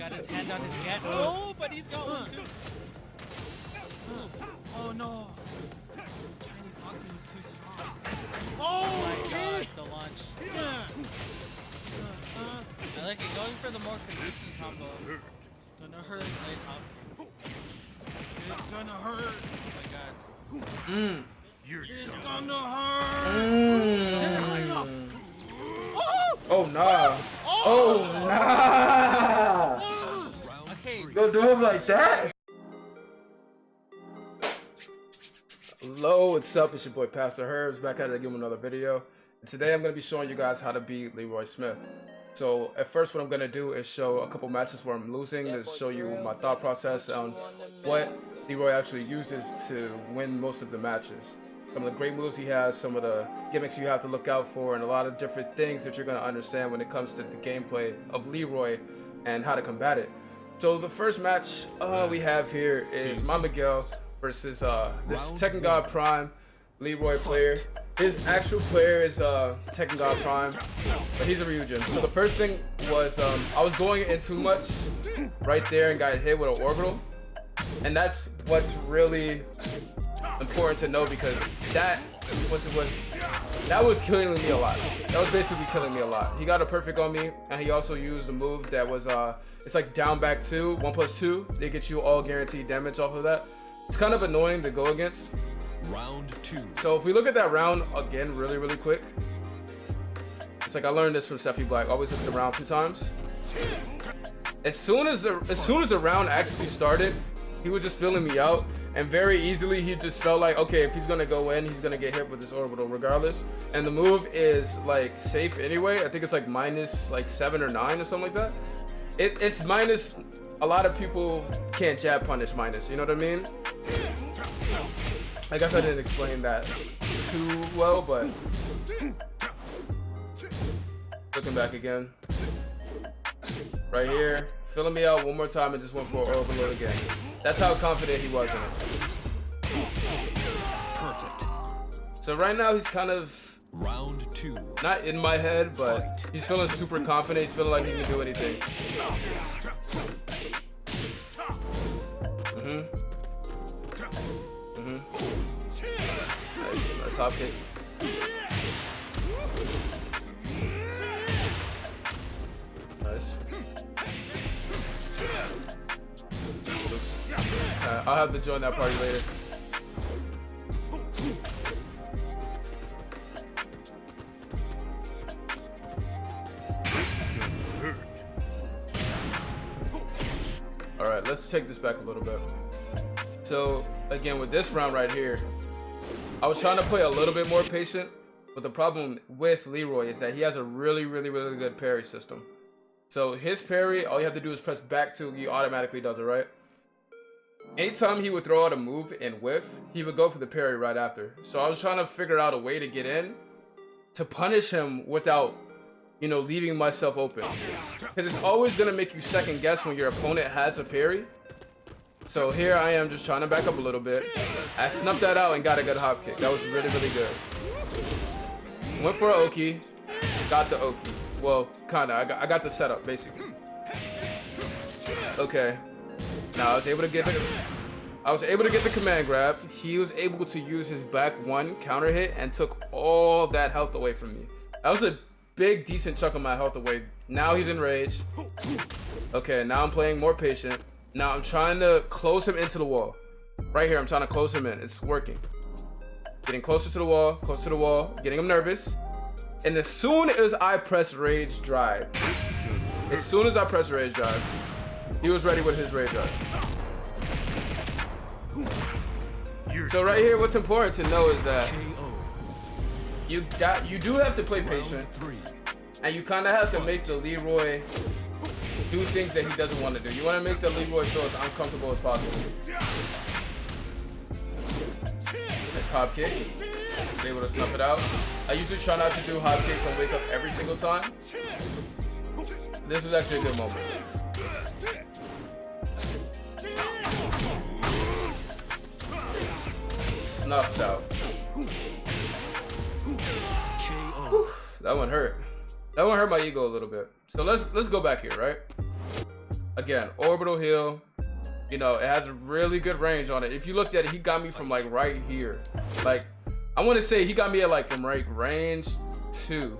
got his hand on his gat. Oh, but he's got one too. Oh no. Chinese boxing was too strong. Oh my god, the launch. I like it going for the more consistent combo. It's gonna hurt. It's gonna hurt. Oh my god. It's gonna hurt. Oh nah. Oh nah. Okay. Don't do him like that. Hello, what's up? It's your boy Pastor Herbs back at it again with another video. And today I'm going to be showing you guys how to beat Leroy Smith. So at first what I'm going to do is show a couple matches where I'm losing to show you my thought process on what Leroy actually uses to win most of the matches. Some of the great moves he has, some of the gimmicks you have to look out for, and a lot of different things that you're going to understand when it comes to the gameplay of Leroy and how to combat it. So the first match we have here is my Miguel versus this Tekken God Prime Leroy player. His actual player is Tekken God Prime, but he's a Ryujin. So the first thing was I was going in too much right there and got hit with an orbital, and that's what's really important to know, because that was killing me a lot. That was basically killing me a lot. He got a perfect on me, and he also used a move that was it's like down back 2, 1+2. They get you all guaranteed damage off of that. It's kind of annoying to go against. Round 2. So if we look at that round again really quick, it's like I learned this from Sephi Black. Always look at the round 2 times. As soon as the round actually started, he was just filling me out, and very easily he just felt like, okay, if he's gonna go in, he's gonna get hit with this orbital regardless. And the move is like safe anyway. I think it's like minus like 7 or 9 or something like that. It's minus. A lot of people can't jab punish minus, you know what I mean? I guess I didn't explain that too well, but looking back again, right here, filling me out one more time and just went for an overload again. That's how confident he was in it. Perfect. So right now he's kind of Round 2. not in my head, but he's feeling super confident. He's feeling like he can do anything. Nice hop kick. Nice. I'll have to join that party later. Alright, let's take this back a little bit. So, again, with this round right here, I was trying to play a little bit more patient, but the problem with Leroy is that he has a really good parry system. So his parry, all you have to do is press back 2, he automatically does it, right? Anytime he would throw out a move and whiff, he would go for the parry right after. So I was trying to figure out a way to get in to punish him without, you know, leaving myself open. Because it's always going to make you second guess when your opponent has a parry. So here I am just trying to back up a little bit. I snuffed that out and got a good hop kick. That was really good. Went for an Oki, got the Oki. Well, kinda. I got the setup basically. Okay. Now I was able to get the command grab. He was able to use his back 1 counter hit and took all that health away from me. That was a big decent chunk of my health away. Now he's in rage. Okay, now I'm playing more patient. Now I'm trying to close him into the wall. Right here, I'm trying to close him in. It's working. Getting closer to the wall, getting him nervous. And as soon as I press rage drive, he was ready with his rage drive. So right here, what's important to know is that you do have to play patient, and you kind of have to make the Leroy do things that he doesn't want to do. You want to make the Leroy feel as uncomfortable as possible. Nice hop kick. Be able to snuff it out. I usually try not to do hop kicks on wake up every single time. This was actually a good moment. Snuffed out. Whew, that one hurt. That one hurt my ego a little bit. So let's go back here, right? Again, orbital heal. You know, it has a really good range on it. If you looked at it, he got me from like right here. Like, I want to say he got me at like from right range 2.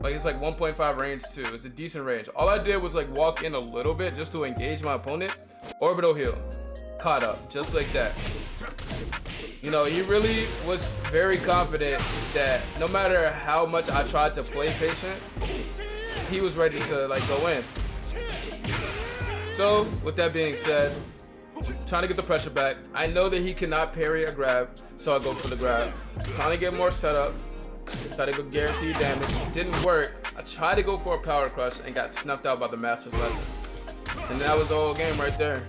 Like, it's like 1.5 range 2. It's a decent range. All I did was like walk in a little bit just to engage my opponent. Orbital heal. Caught up. Just like that. You know, he really was very confident that no matter how much I tried to play patient, he was ready to like go in. So, with that being said, trying to get the pressure back. I know that he cannot parry a grab, so I go for the grab. Trying to get more setup. Try to go guaranteed damage. Didn't work. I tried to go for a power crush and got snuffed out by the master's lesson. And that was the whole game right there.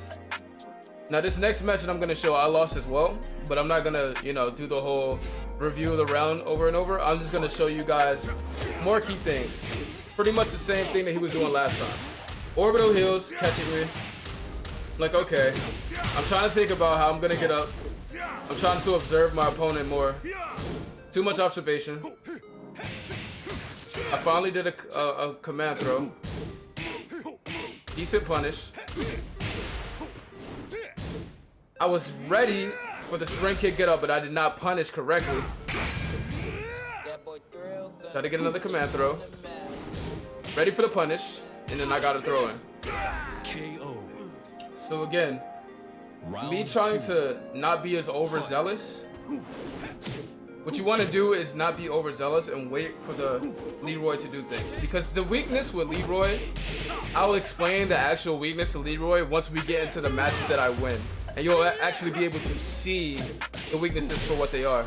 Now this next match that I'm gonna show, I lost as well, but I'm not gonna, you know, do the whole review of the round over and over. I'm just gonna show you guys more key things. Pretty much the same thing that he was doing last time. Orbital heals, catching me. Like, okay, I'm trying to think about how I'm gonna get up. I'm trying to observe my opponent more. Too much observation. I finally did a command throw. Decent punish. I was ready for the spring kick get up, but I did not punish correctly. Try to get another command throw. Ready for the punish, and then I got a throw in. KO. So again, me trying to not be as overzealous. What you want to do is not be overzealous and wait for the Leroy to do things. Because the weakness with Leroy, I'll explain the actual weakness to Leroy once we get into the matchup that I win. And you'll actually be able to see the weaknesses for what they are.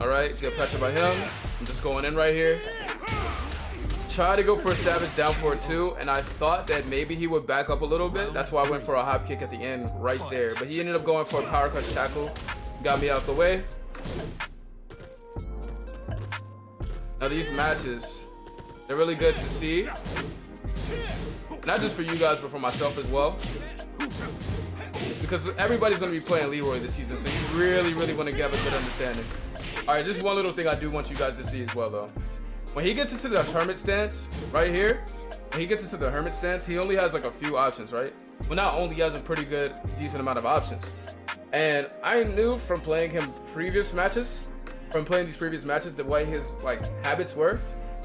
Alright, get pressure by him. I'm just going in right here. Try to go for a savage down 4-2, and I thought that maybe he would back up a little bit. That's why I went for a hop kick at the end right there. But he ended up going for a power crush tackle. Got me out the way. Now these matches, they're really good to see. Not just for you guys, but for myself as well. Because everybody's going to be playing Leroy this season, so you really, really want to get a good understanding. Alright, just one little thing I do want you guys to see as well, though. When he gets into the hermit stance, right here, when he gets into the hermit stance, he only has like a few options, right? Well, not only he has a pretty good, decent amount of options. And I knew from playing him previous matches, the way his like habits were.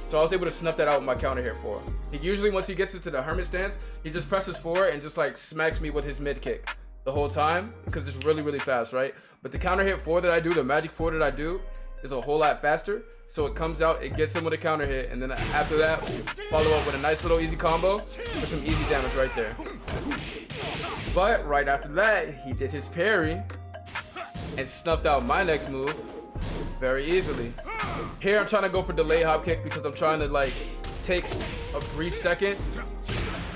So I was able to snuff that out with my counter hit 4. He usually, once he gets into the hermit stance, he just presses forward and just like smacks me with his mid kick the whole time, because it's really, really fast, right? But the counter hit 4 that I do, the magic 4 that I do, is a whole lot faster. So it comes out, it gets him with a counter hit, and then after that, follow up with a nice little easy combo for some easy damage right there. But right after that, he did his parry and snuffed out my next move very easily. Here I'm trying to go for delay hop kick because I'm trying to like take a brief second,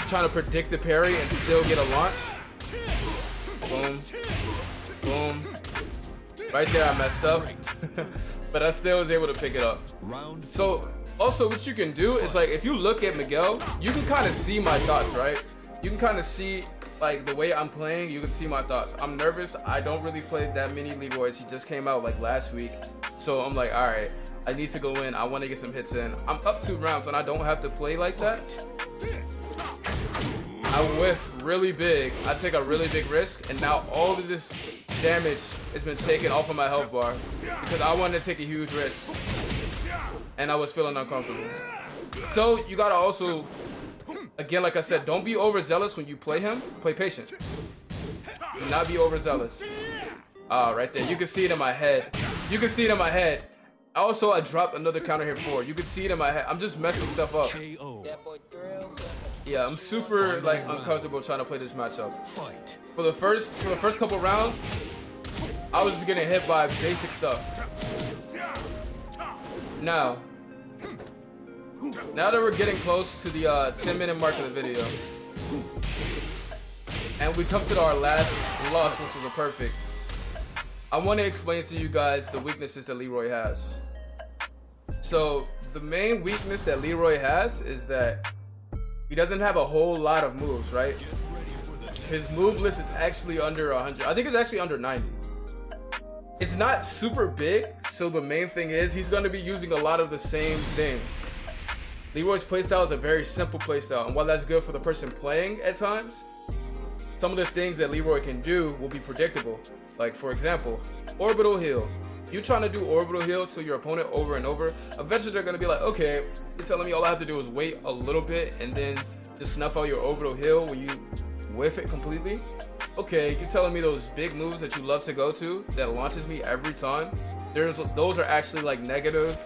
trying to predict the parry and still get a launch. Boom, boom. Right there I messed up. But I still was able to pick it up. So also what you can do is like, if you look at Miguel, you can kind of see my thoughts, right? You can kind of see like the way I'm playing, you can see my thoughts. I'm nervous. I don't really play that many Leroys. He just came out like last week. So I'm like, all right, I need to go in. I want to get some hits in. I'm up 2 rounds and I don't have to play like that. I whiff really big. I take a really big risk, and now all of this damage has been taken off of my health bar because I wanted to take a huge risk and I was feeling uncomfortable. So you gotta also, again, like I said, don't be overzealous when you play him. Play patient. Do not be overzealous. Right there. You can see it in my head. You can see it in my head. Also, I dropped another counter hit 4. You can see it in my head. I'm just messing stuff up. Yeah, I'm super like uncomfortable trying to play this matchup. For the first couple rounds, I was just getting hit by basic stuff. Now that we're getting close to the 10-minute mark of the video, and we come to our last loss, which was a perfect, I want to explain to you guys the weaknesses that Leroy has. So the main weakness that Leroy has is that he doesn't have a whole lot of moves, right? His move list is actually under 100. I think it's actually under 90. It's not super big, so the main thing is he's going to be using a lot of the same things. Leroy's playstyle is a very simple playstyle, and while that's good for the person playing at times, some of the things that Leroy can do will be predictable. Like, for example, orbital heal. You trying to do orbital heal to your opponent over and over, eventually they're going to be like, okay, you're telling me all I have to do is wait a little bit and then just snuff out your orbital heal when you whiff it completely? Okay, you're telling me those big moves that you love to go to that launches me every time, those are actually like negative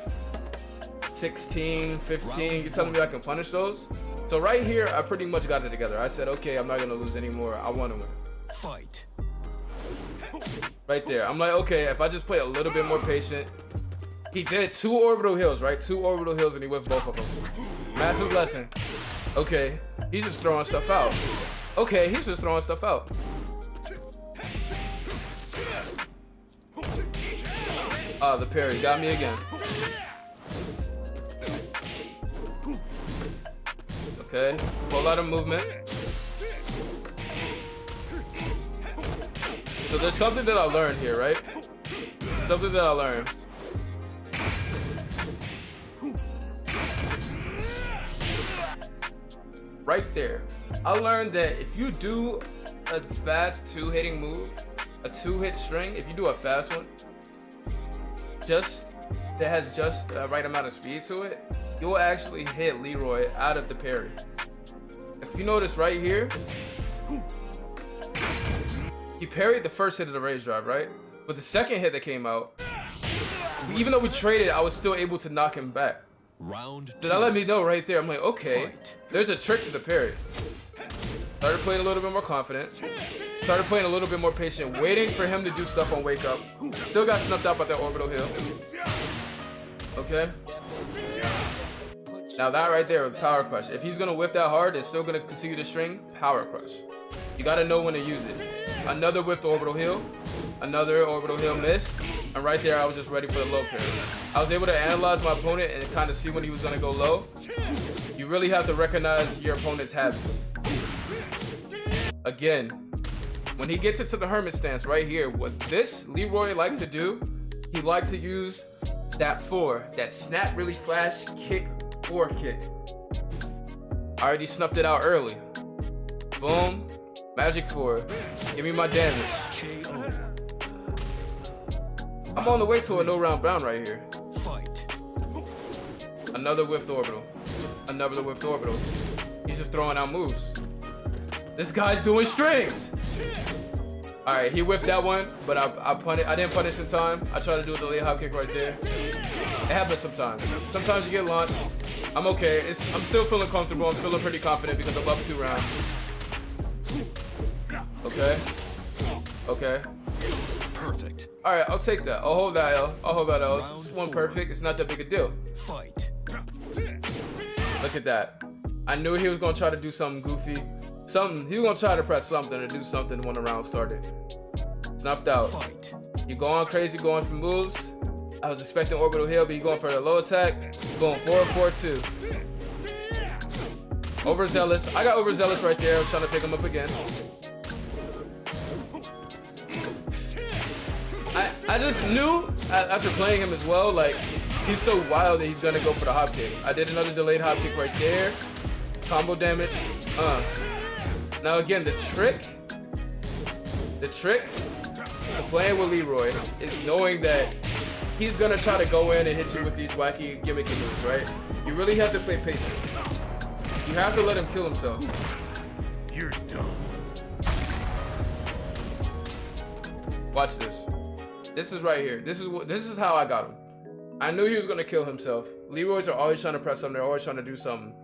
16, 15, you're telling me I can punish those? So right here, I pretty much got it together. I said, okay, I'm not going to lose anymore. I want to win. Fight. Right there. I'm like, okay, if I just play a little bit more patient. He did 2 orbital heals, right? 2 orbital heals and he whipped both of them. Massive lesson. Okay, he's just throwing stuff out. Okay, he's just throwing stuff out. Ah, the parry got me again. Okay, whole lot of movement. So there's something that I learned here, right? Something that I learned. Right there. I learned that if you do a fast 2-hitting move, a 2-hit string, if you do a fast one, that has just the right amount of speed to it, you'll actually hit Leroy out of the parry. If you notice right here, he parried the first hit of the rage drive, right? But the second hit that came out, even though we traded, I was still able to knock him back. Round 2. So that let me know right there. I'm like, okay, there's a trick to the parry. Started playing a little bit more confident. Started playing a little bit more patient, waiting for him to do stuff on wake up. Still got snuffed out by that orbital heal. Okay. Now that right there with power crush. If he's gonna whiff that hard, it's still gonna continue to string. Power crush. You gotta know when to use it. Another whiffed orbital heal. Another orbital heal missed. And right there, I was just ready for the low parry. I was able to analyze my opponent and kind of see when he was gonna go low. You really have to recognize your opponent's habits. Again, when he gets into the hermit stance right here, what this Leroy liked to do, he liked to use that 4, that snap really flash kick 4 kick. I already snuffed it out early. Boom, magic 4. Give me my damage. KO. I'm on the way to a no round bound right here. Fight. Another whiffed orbital. Another whiffed orbital. He's just throwing out moves. This guy's doing strings. All right, he whiffed that one, but I didn't punish in time. I tried to do a delayed hop kick right there. It happens sometimes. Sometimes you get launched. I'm okay. I'm still feeling comfortable. I'm feeling pretty confident because I'm up 2 rounds. Okay. Okay. Perfect. All right, I'll take that. I'll hold that L. I'll hold that L. It's just 1 perfect. It's not that big a deal. Fight. Look at that. I knew he was gonna try to do something goofy. He was gonna try to press something or do something when the round started. Snuffed out. Fight. You going crazy, going for moves. I was expecting orbital heal, but you going for the low attack. Going 4-4-2. Overzealous. I got overzealous right there. I'm trying to pick him up again. I just knew after playing him as well, like, he's so wild that he's gonna go for the hop kick. I did another delayed hop kick right there. Combo damage. Now again, the trick to playing with Leroy is knowing that he's gonna try to go in and hit you with these wacky gimmicky moves, right? You really have to play patient. You have to let him kill himself. You're done. Watch this. This is right here. This is how I got him. I knew he was gonna kill himself. Leroys are always trying to press something. They're always trying to do something.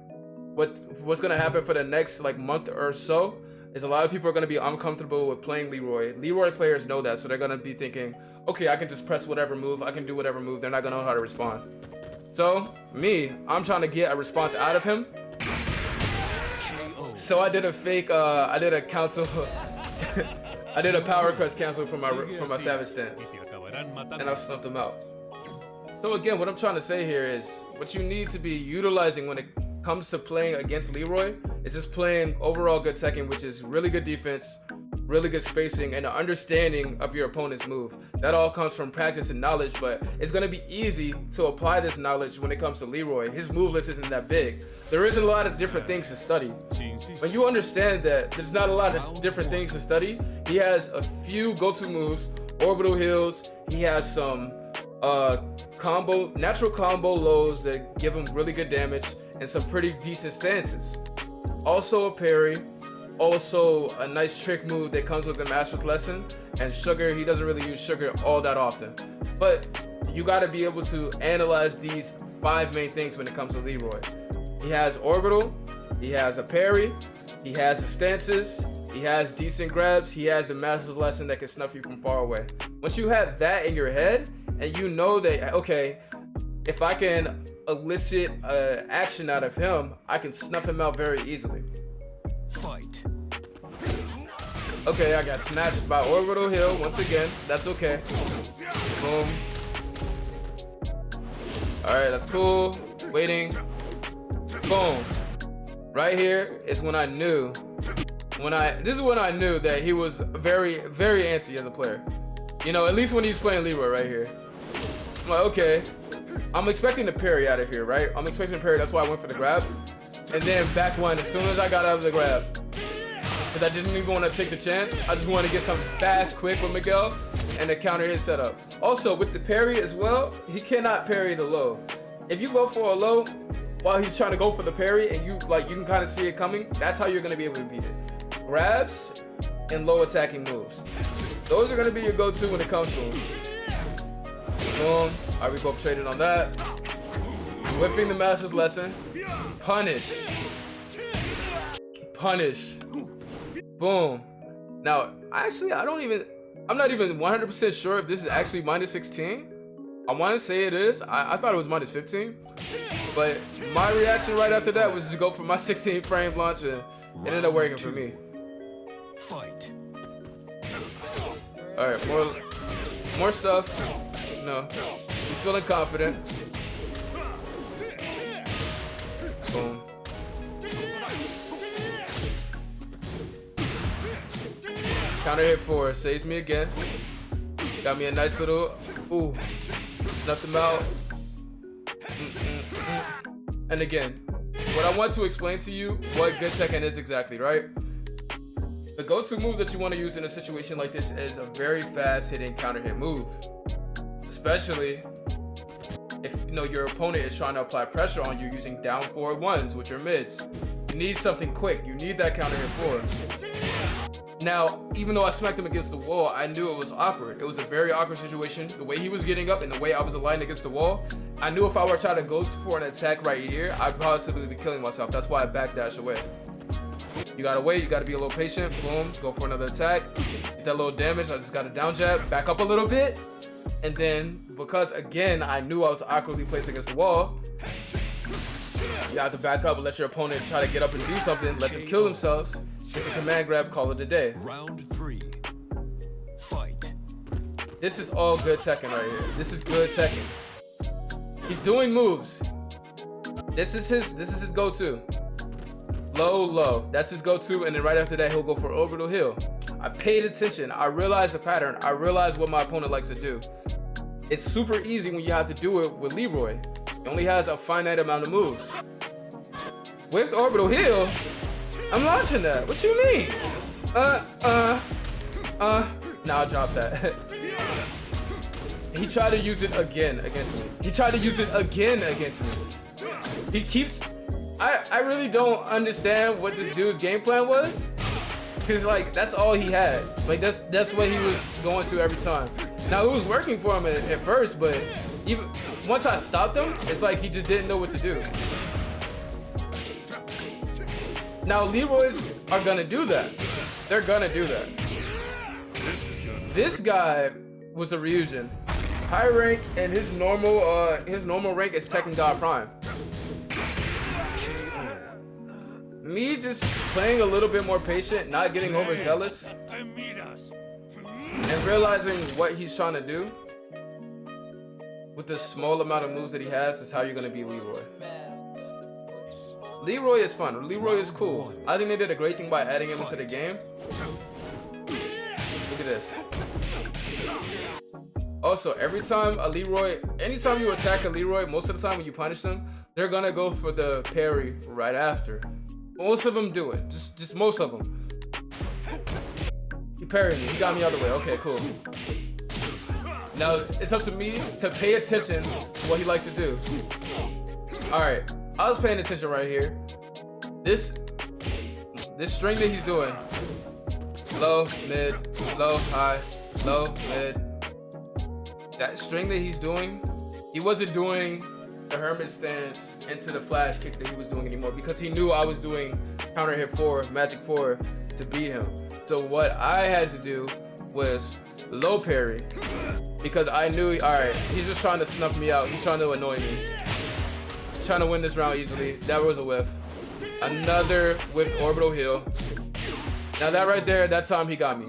What's gonna happen for the next like month or so is a lot of people are gonna be uncomfortable with playing Leroy. Leroy players know that, so they're gonna be thinking, okay, I can just press whatever move. I can do whatever move. They're not gonna know how to respond. So I'm trying to get a response out of him. So I did a fake. I did a cancel. I did a power crush cancel for my savage stance, and I stumped him out. So again, what I'm trying to say here is what you need to be utilizing when it comes to playing against Leroy is just playing overall good Tekken, which is really good defense, really good spacing, and an understanding of your opponent's move. That all comes from practice and knowledge, but it's going to be easy to apply this knowledge when it comes to Leroy. His move list isn't that big. There isn't a lot of different things to study. When you understand that there's not a lot of different things to study, he has a few go-to moves, orbital heals, he has some natural combo lows that give him really good damage, and some pretty decent stances. Also a parry, also a nice trick move that comes with the Master's Lesson, and Sugar, he doesn't really use Sugar all that often. But you gotta be able to analyze these 5 main things when it comes to Leroy. He has orbital, he has a parry, he has the stances, he has decent grabs, he has the Master's Lesson that can snuff you from far away. Once you have that in your head, and you know that, okay, if I can elicit action out of him, I can snuff him out very easily. Fight. Okay, I got snatched by orbital heal once again. That's okay. Boom. Alright, that's cool. Waiting. Boom. Right here is when I knew. This is when I knew that he was very, very antsy as a player. You know, at least when he's playing Leroy right here. I'm like, okay. I'm expecting the parry out of here, right? I'm expecting the parry, that's why I went for the grab. And then back one as soon as I got out of the grab. Because I didn't even want to take the chance. I just wanted to get something fast, quick with Miguel, and the counter hit setup. Also, with the parry as well, he cannot parry the low. If you go for a low while he's trying to go for the parry, and you can kind of see it coming, that's how you're going to be able to beat it. Grabs and low attacking moves. Those are going to be your go-to when it comes to him. Boom. Alright, we both traded on that. Whipping the Master's Lesson. Punish. Punish. Boom. Now, actually, I'm not even 100% sure if this is actually minus 16. I want to say it is. I thought it was minus 15. But my reaction right after that was to go for my 16 frame launch, and it ended up working for me. Fight. Alright, more stuff. No. He's feeling confident. Boom. Counter hit 4, saves me again. Got me a nice little, ooh, snuffed him out. And again, what I want to explain to you what good Tekken is exactly, right? The go-to move that you want to use in a situation like this is a very fast hitting counter hit move. Especially if your opponent is trying to apply pressure on you using down forward ones with your mids. You need something quick. You need that counter hit 4. Now, even though I smacked him against the wall, I knew it was awkward. It was a very awkward situation. The way he was getting up and the way I was aligned against the wall, I knew if I were trying to go for an attack right here, I'd possibly be killing myself. That's why I backdash away. You gotta wait, you gotta be a little patient. Boom, go for another attack. Get that little damage. I just got a down jab, back up a little bit. And then, because again, I knew I was awkwardly placed against the wall, you have to back up and let your opponent try to get up and do something, let them kill themselves, get the command grab, call it a day. Round 3. Fight. This is all good Tekken right here. This is good Tekken. He's doing moves. This is his go-to. Low, low. That's his go-to, and then right after that, he'll go for orbital heal. I paid attention. I realized the pattern. I realized what my opponent likes to do. It's super easy when you have to do it with Leroy. He only has a finite amount of moves. With the orbital heal, I'm launching that. What you mean? Nah, I'll drop that. He tried to use it again against me. He tried to use it again against me. He keeps... I really don't understand what this dude's game plan was. Cause like, that's all he had. Like, that's what he was going to every time. Now, it was working for him at first, but even once I stopped him, it's like he just didn't know what to do. Now, Leroy's are gonna do that. They're gonna do that. This guy was a Ryujin. High rank, and his normal rank is Tekken God Prime. Me just playing a little bit more patient, not getting overzealous, and realizing what he's trying to do with the small amount of moves that he has is how you're going to beat Leroy. Leroy is fun. Leroy is cool. I think they did a great thing by adding him into the game. Look at this. Also, anytime you attack a Leroy, most of the time when you punish them, they're gonna go for the parry right after. Most of them do it. Just most of them. He parried me. He got me out of the way. Okay, cool. Now it's up to me to pay attention to what he likes to do. All right, I was paying attention right here. This string that he's doing. Low, mid, low, high, low, mid. That string that he's doing, he wasn't doing the hermit stance into the flash kick that he was doing anymore because he knew I was doing counter hit 4, magic 4 to beat him. So what I had to do was low parry because I knew, all right, he's just trying to snuff me out. He's trying to annoy me. He's trying to win this round easily. That was a whiff. Another whiffed orbital heel. Now that right there, that time he got me.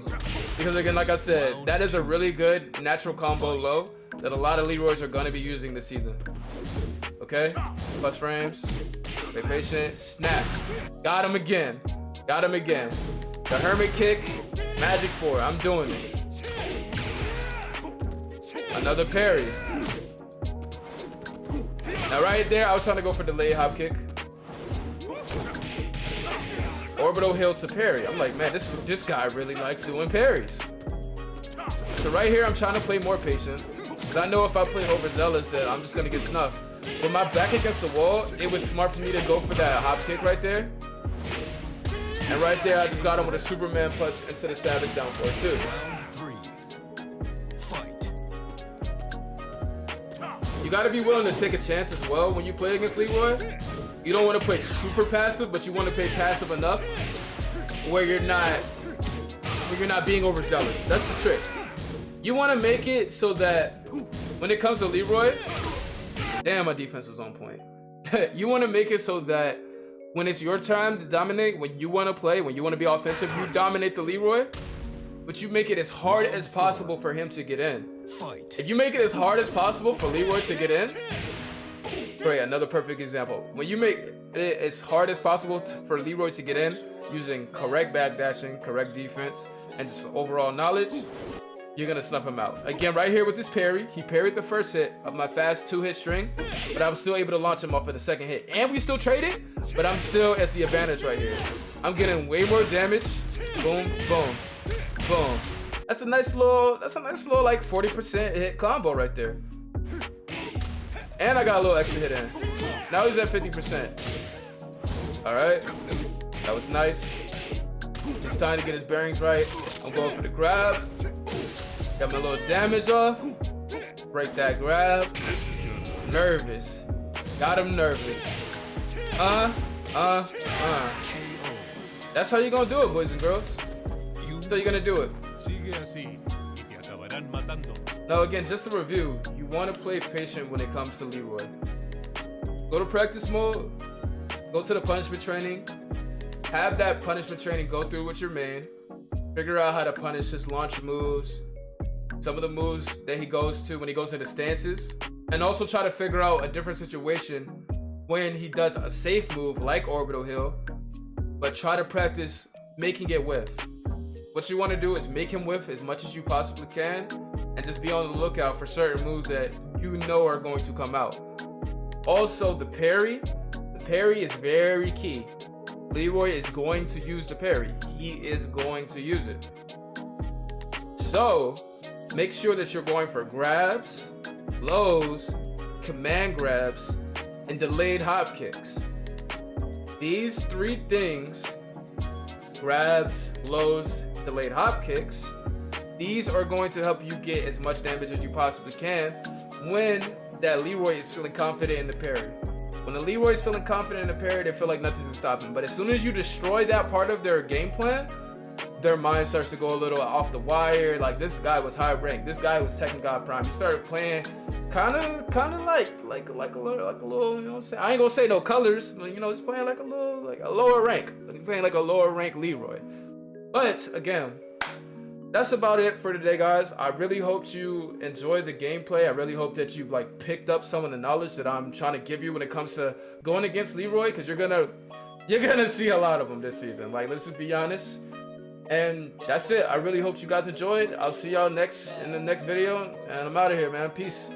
Because again, like I said, that is a really good natural combo low that a lot of Leroys are gonna be using this season. Okay, plus frames, stay patient, snap. Got him again, got him again. The hermit kick, magic 4, I'm doing it. Another parry. Now right there, I was trying to go for delayed hop kick. Orbital heel to parry. I'm like, man, this guy really likes doing parries. So right here, I'm trying to play more patient. Because I know if I play overzealous, that I'm just going to get snuffed. With my back against the wall, it was smart for me to go for that hop kick right there. And right there, I just got him with a Superman punch into the Savage down 4 too. Round 3. Fight. You got to be willing to take a chance as well when you play against Leroy. You don't want to play super passive, but you want to play passive enough where you're not being overzealous. That's the trick. You want to make it so that when it comes to Leroy, damn, my defense was on point. You want to make it so that when it's your time to dominate, when you want to play, when you want to be offensive, you dominate the Leroy, but you make it as hard as possible for him to get in. Fight. If you make it as hard as possible for Leroy to get in, great, another perfect example. When you make it as hard as possible for Leroy to get in using correct backdashing, correct defense, and just overall knowledge, you're gonna snuff him out. Again, right here with this parry, he parried the first hit of my fast 2-hit string, but I was still able to launch him off of the second hit. And we still traded, but I'm still at the advantage right here. I'm getting way more damage. Boom, boom, boom. That's a nice little like 40% hit combo right there. And I got a little extra hit in. Now he's at 50%. All right, that was nice. It's time to get his bearings right. I'm going for the grab. Got my little damage off. Break that grab. Nervous. Got him nervous. That's how you're gonna do it, boys and girls. That's how you're gonna do it. Sigue así y te acabarán matando. Now again, just to review, you want to play patient when it comes to Leroy. Go to practice mode. Go to the punishment training. Have that punishment training go through with your main. Figure out how to punish his launch moves. Some of the moves that he goes to when he goes into stances. And also try to figure out a different situation when he does a safe move like orbital heel. But try to practice making it whiff. What you want to do is make him whiff as much as you possibly can. And just be on the lookout for certain moves that you know are going to come out. Also, the parry is very key. Leroy is going to use the parry. He is going to use it. So, make sure that you're going for grabs, lows, command grabs, and delayed hop kicks. These 3 things, grabs, lows, delayed hop kicks, these are going to help you get as much damage as you possibly can when that Leroy is feeling confident in the parry. When the Leroy is feeling confident in the parry, they feel like nothing's gonna stop him. But as soon as you destroy that part of their game plan, their mind starts to go a little off the wire. Like, this guy was high ranked. This guy was Tekken God Prime. He started playing kind of like a little, you know what I'm saying? I ain't gonna say no colors, but you know, he's playing like a lower rank. He's playing like a lower rank Leroy. But again, that's about it for today, guys. I really hope you enjoyed the gameplay. I really hope that you like picked up some of the knowledge that I'm trying to give you when it comes to going against Leroy, because you're gonna see a lot of them this season. Like, let's just be honest. And that's it. I really hope you guys enjoyed. I'll see y'all in the next video, and I'm out of here, man. Peace.